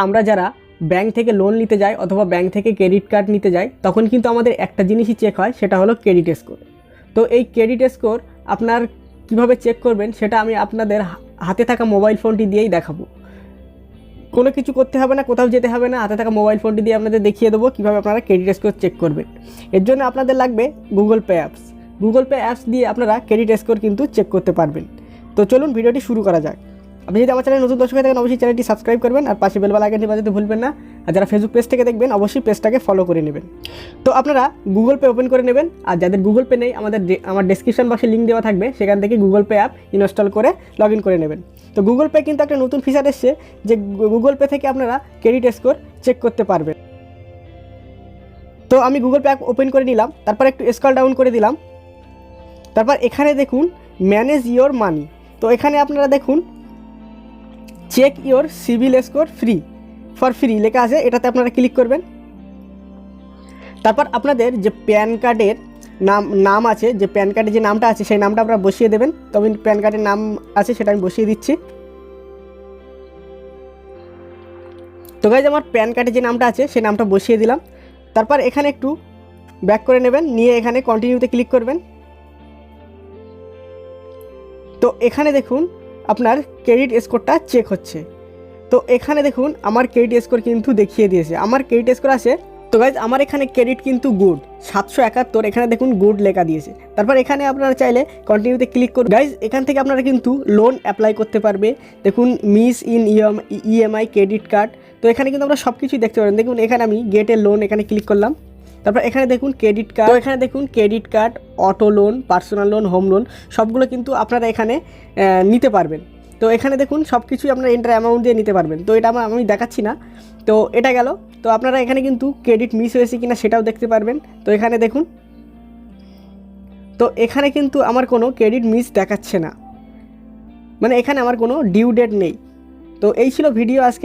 আমরা যারা ব্যাংক থেকে লোন নিতে যাই অথবা ব্যাংক থেকে ক্রেডিট কার্ড নিতে যাই তখন কিন্তু আমাদের একটা জিনিসই চেক হয়, সেটা হলো ক্রেডিট স্কোর। তো এই ক্রেডিট স্কোর আপনার কিভাবে চেক করবেন সেটা আমি আপনাদের হাতে থাকা মোবাইল ফোনটি দিয়েই দেখাবো। কোনো কিছু করতে হবে না, কোথাও যেতে হবে না, হাতে থাকা মোবাইল ফোনটি দিয়ে আপনাদের দেখিয়ে দেবো কীভাবে আপনারা ক্রেডিট স্কোর চেক করবেন। এর জন্য আপনাদের লাগবে Google pay apps. Google pay apps দিয়ে আপনারা ক্রেডিট স্কোর কিন্তু চেক করতে পারবেন। তো চলুন ভিডিওটি শুরু করা যাক। আপনি যদি আমার চ্যানেল নতুন দর্শক হয়ে থাকেন অবশ্যই চ্যানেলটি সাবস্ক্রাইব করবেন আর পাশে বেল আইকনটি বাজাতে ভুলবেন না। আর যারা ফেসবুক পেজ থেকে দেখবেন অবশ্যই পেজটাকে ফলো করে নেবেন। তো আপনারা গুগল পে ওপেন করে নেবেন, আর যাদের গুগল পে নেই আমার ডেসক্রিপশন বক্সে লিঙ্ক দেওয়া থাকবে, সেখান থেকে গুগল পে অ্যাপ ইনস্টল করে লগ ইন করে নেবেন। তো গুগল পে কিন্তু একটা নতুন ফিচার এসছে যে গুগল পে থেকে আপনারা ক্রেডিট স্কোর চেক করতে পারবেন। তো আমি গুগল পে অ্যাপ ওপেন করে নিলাম, তারপর একটু স্ক্রল ডাউন করে দিলাম। তারপর এখানে দেখুন ম্যানেজ ইওর মানি। তো এখানে আপনারা দেখুন check your CIBIL score for free লেখা আছে, এটাতে আপনারা ক্লিক করবেন। তারপর আপনাদের যে প্যান কার্ডের নাম আছে, যে প্যান কার্ডে যে নামটা আছে সেই নামটা আপনারা বসিয়ে দেবেন। তো আমি প্যান কার্ডের নাম আছে সেটা আমি বসিয়ে দিচ্ছি। তো গাইজ আমার প্যান কার্ডে যে নামটা আছে সেই নামটা বসিয়ে দিলাম। তারপর এখানে একটু ব্যাক করে নেবেন, নিয়ে এখানে কন্টিনিউতে ক্লিক করবেন। তো এখানে দেখুন আপনার ক্রেডিট স্কোরটা চেক হচ্ছে। তো এখানে দেখুন আমার ক্রেডিট স্কোর কিন্তু দেখিয়ে দিয়েছে, আমার ক্রেডিট স্কোর আছে। তো গাইজ আমার এখানে ক্রেডিট কিন্তু গুড 771, এখানে দেখুন গুড লেখা দিয়েছে। তারপর এখানে আপনারা চাইলে কন্টিনিউতে ক্লিক করুন। গাইজ এখান থেকে আপনারা কিন্তু লোন অ্যাপ্লাই করতে পারবে। দেখুন miss in EMI credit card. তো এখানে কিন্তু আমরা সব কিছুই দেখতে পারেন। দেখুন এখানে আমি গেট এ লোন এখানে ক্লিক করলাম। তারপর এখানে দেখুন ক্রেডিট কার্ড, তো এখানে দেখুন credit card, auto loan, personal loan, home loan সবগুলো কিন্তু আপনারা এখানে নিতে পারবেন। তো এখানে দেখুন সব কিছুই আপনারা এন্টার অ্যামাউন্ট দিয়ে নিতে পারবেন। তো এটা আমি দেখাচ্ছি না। তো এটা গেল। তো আপনারা এখানে কিন্তু ক্রেডিট মিস হয়েছে কিনা সেটাও দেখতে পারবেন। তো এখানে দেখুন, তো এখানে কিন্তু আমার কোনো ক্রেডিট মিস দেখাচ্ছে না, মানে এখানে আমার কোনো ডিউ ডেট নেই। তো এই ছিল ভিডিও আজকে।